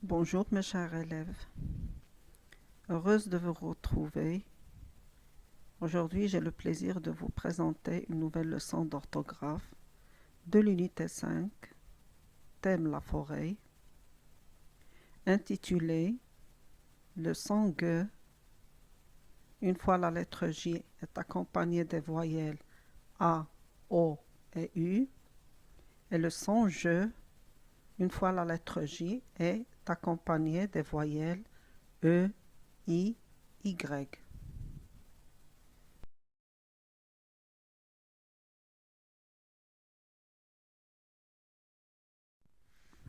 Bonjour mes chers élèves, heureuse de vous retrouver. Aujourd'hui, j'ai le plaisir de vous présenter une nouvelle leçon d'orthographe de l'unité 5, thème la forêt, intitulée le son G. Une fois la lettre J est accompagnée des voyelles A, O et U, et le son Je, une fois la lettre J est accompagnée des voyelles E, I, Y.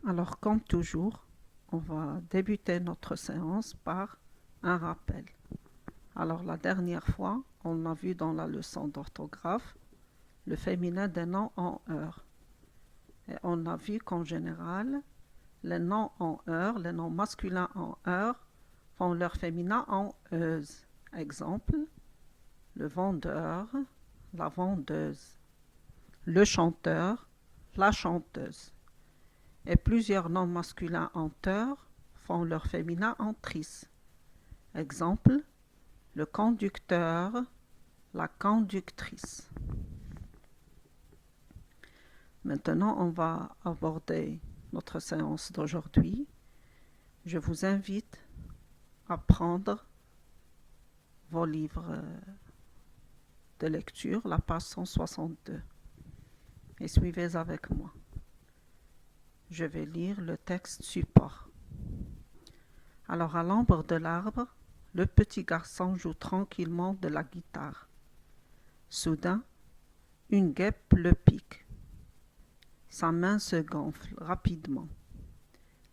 Alors, comme toujours, on va débuter notre séance par un rappel. Alors, la dernière fois, on a vu dans la leçon d'orthographe le féminin des noms en heure. Et on a vu qu'en général, les noms en heure, les noms masculins en heure, font leur féminin en euse. Exemple, le vendeur, la vendeuse, le chanteur, la chanteuse. Et plusieurs noms masculins en teur font leur féminin en tris. Exemple, le conducteur, la conductrice. Maintenant, on va aborder notre séance d'aujourd'hui. Je vous invite à prendre vos livres de lecture, la page 162, et suivez avec moi. Je vais lire le texte support. Alors, à l'ombre de l'arbre, le petit garçon joue tranquillement de la guitare. Soudain, une guêpe le pique. Sa main se gonfle rapidement.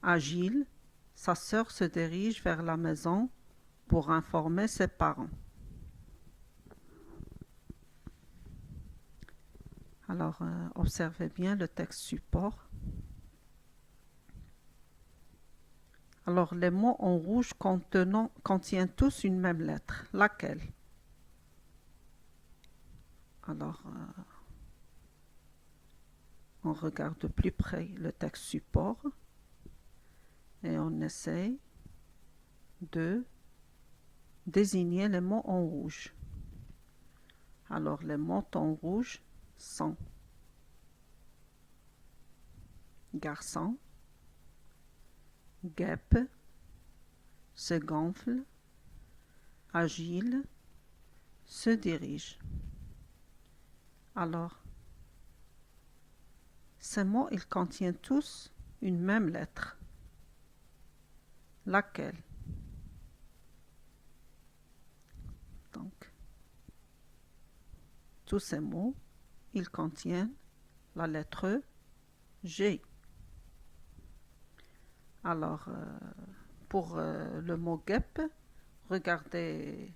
Agile, sa sœur se dirige vers la maison pour informer ses parents. Alors, observez bien le texte support. Alors, les mots en rouge contiennent tous une même lettre. Laquelle? Alors, on regarde de plus près le texte support et on essaie de désigner les mots en rouge. Alors, les mots en rouge sont garçon, guêpe, se gonfle, agile, se dirige. Alors, ces mots, ils contiennent tous une même lettre. Laquelle? Donc, tous ces mots, ils contiennent la lettre G. Alors, pour le mot guêpe, regardez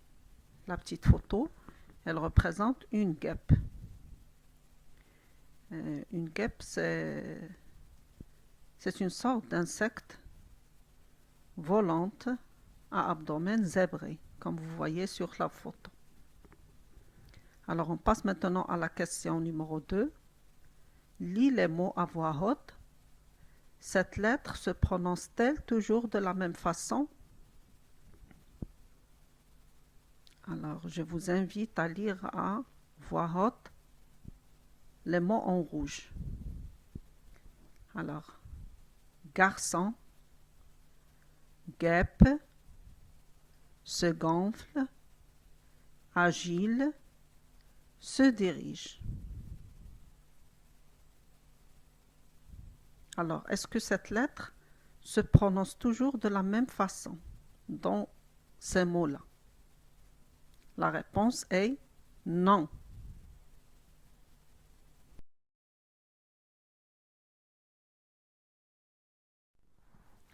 la petite photo. Elle représente une guêpe. Une guêpe, c'est une sorte d'insecte volante à abdomen zébré, comme vous voyez sur la photo. Alors, on passe maintenant à la question numéro 2. Lis les mots à voix haute. Cette lettre se prononce-t-elle toujours de la même façon? Alors, je vous invite à lire à voix haute les mots en rouge. Alors, garçon, guêpe, se gonfle, agile, se dirige. Alors, est-ce que cette lettre se prononce toujours de la même façon dans ces mots-là? La réponse est non.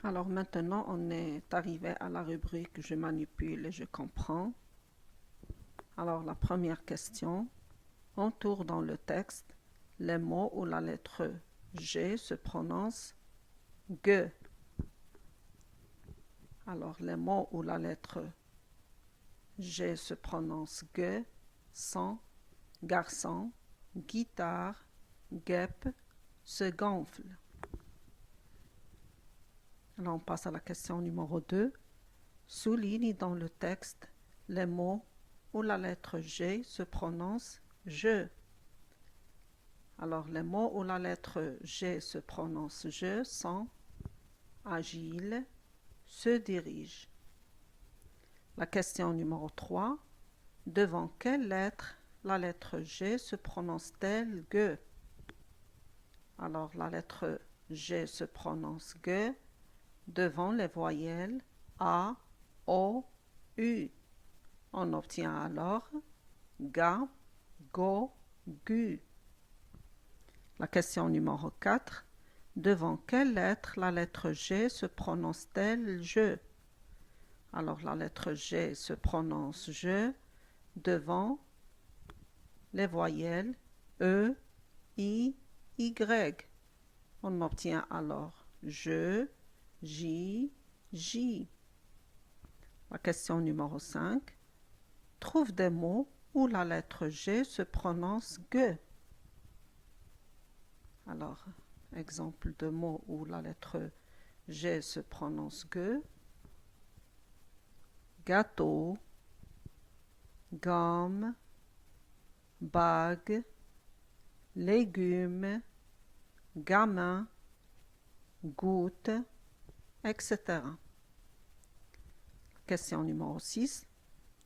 Alors maintenant, on est arrivé à la rubrique Je manipule et je comprends. Alors la première question, entoure dans le texte les mots où la lettre G se prononce G. Alors les mots où la lettre G se prononce G sont garçon, guitare, guêpe, se gonfle. Alors on passe à la question numéro 2. Souligne dans le texte les mots où la lettre G se prononce je. Alors les mots où la lettre G se prononce je sont agile, se dirige. La question numéro 3. Devant quelle lettre la lettre G se prononce-t-elle G? Alors la lettre G se prononce G devant les voyelles A, O, U. On obtient alors Ga, Go, Gu. La question numéro 4. Devant quelle lettre la lettre G se prononce-t-elle je? Alors la lettre G se prononce je devant les voyelles E, I, Y. On obtient alors je, J, J. La question numéro 5. Trouve des mots où la lettre G se prononce G. Alors, exemple de mots où la lettre G se prononce G. Gâteau, gomme, bague, légumes, gamin, goutte, etc. Question numéro 6.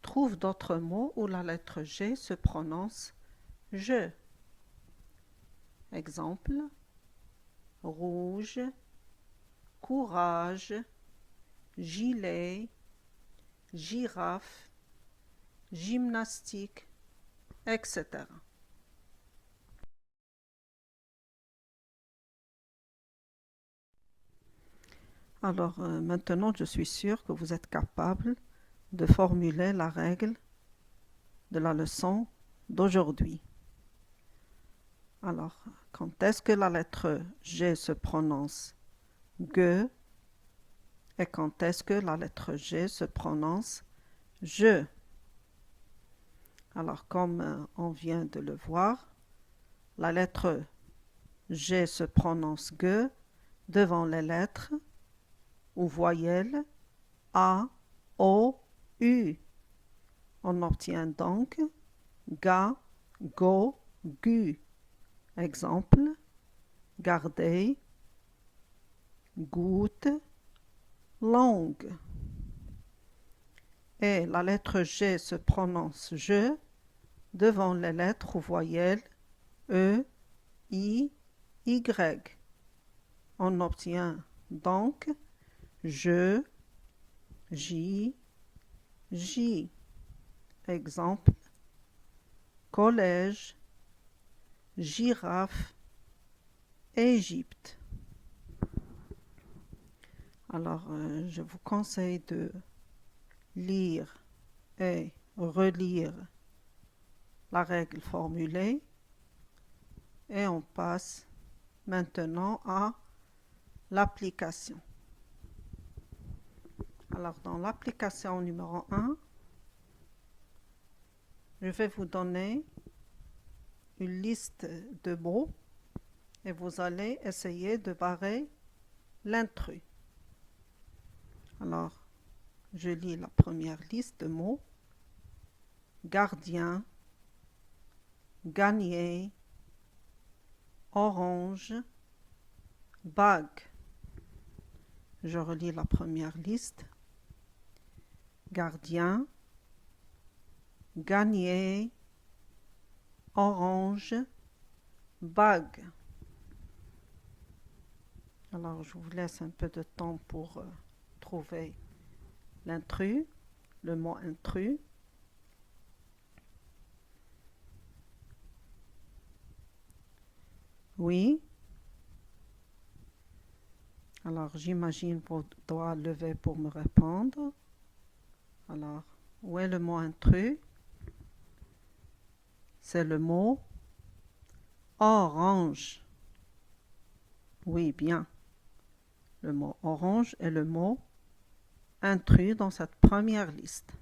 Trouve d'autres mots où la lettre G se prononce je. Exemple, rouge, courage, gilet, girafe, gymnastique, etc. Alors maintenant, je suis sûre que vous êtes capable de formuler la règle de la leçon d'aujourd'hui. Alors, quand est-ce que la lettre G se prononce G et quand est-ce que la lettre G se prononce je? Alors, comme on vient de le voir, la lettre G se prononce G devant les lettres ou voyelles A, O, U. On obtient donc Ga, Go, Gu. Exemple, garder, goutte, longue. Et la lettre G se prononce je devant les lettres ou voyelles E, I, Y. On obtient donc je, J, J. Exemple, collège, girafe, Égypte. Alors, je vous conseille de lire et relire la règle formulée et on passe maintenant à l'application. Alors, dans l'application numéro 1, je vais vous donner une liste de mots et vous allez essayer de barrer l'intrus. Alors, je lis la première liste de mots. Gardien, gagner, orange, bague. Je relis la première liste. Gardien, gagner, orange, bague. Alors, je vous laisse un peu de temps pour trouver l'intrus, le mot intrus. Oui. Alors, j'imagine vos doigts levés pour me répondre. Alors, où est le mot intrus? C'est le mot orange. Oui, bien. Le mot orange est le mot intrus dans cette première liste.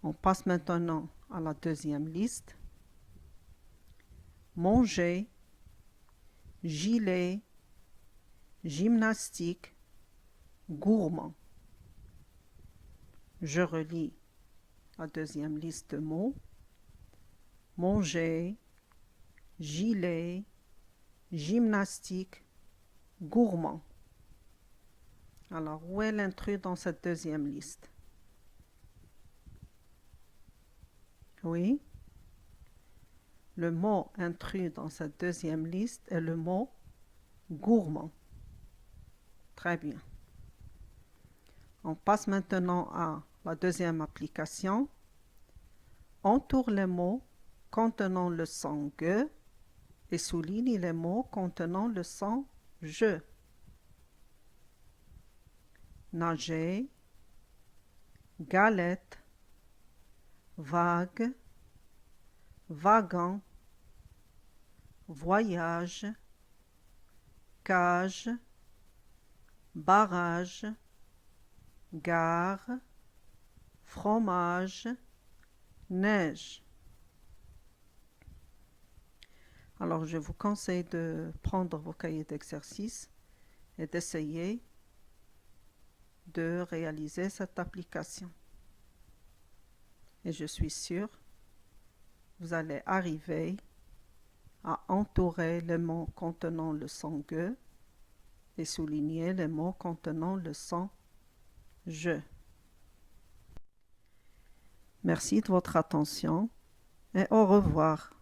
On passe maintenant à la deuxième liste. Manger, gilet, gymnastique, gourmand. Je relis la deuxième liste de mots. Manger, gilet, gymnastique, gourmand. Alors, où est l'intrus dans cette deuxième liste? Oui. Le mot intrus dans cette deuxième liste est le mot gourmand. Très bien. On passe maintenant à la deuxième application. Entoure les mots contenant le son GE et souligne les mots contenant le son je. Nager, galette, vague, wagon, voyage, cage, barrage, gare, fromage, neige. Alors, je vous conseille de prendre vos cahiers d'exercice et d'essayer de réaliser cette application. Et je suis sûre, vous allez arriver à entourer les mots contenant le son GE et souligner les mots contenant le son je. Merci de votre attention et au revoir.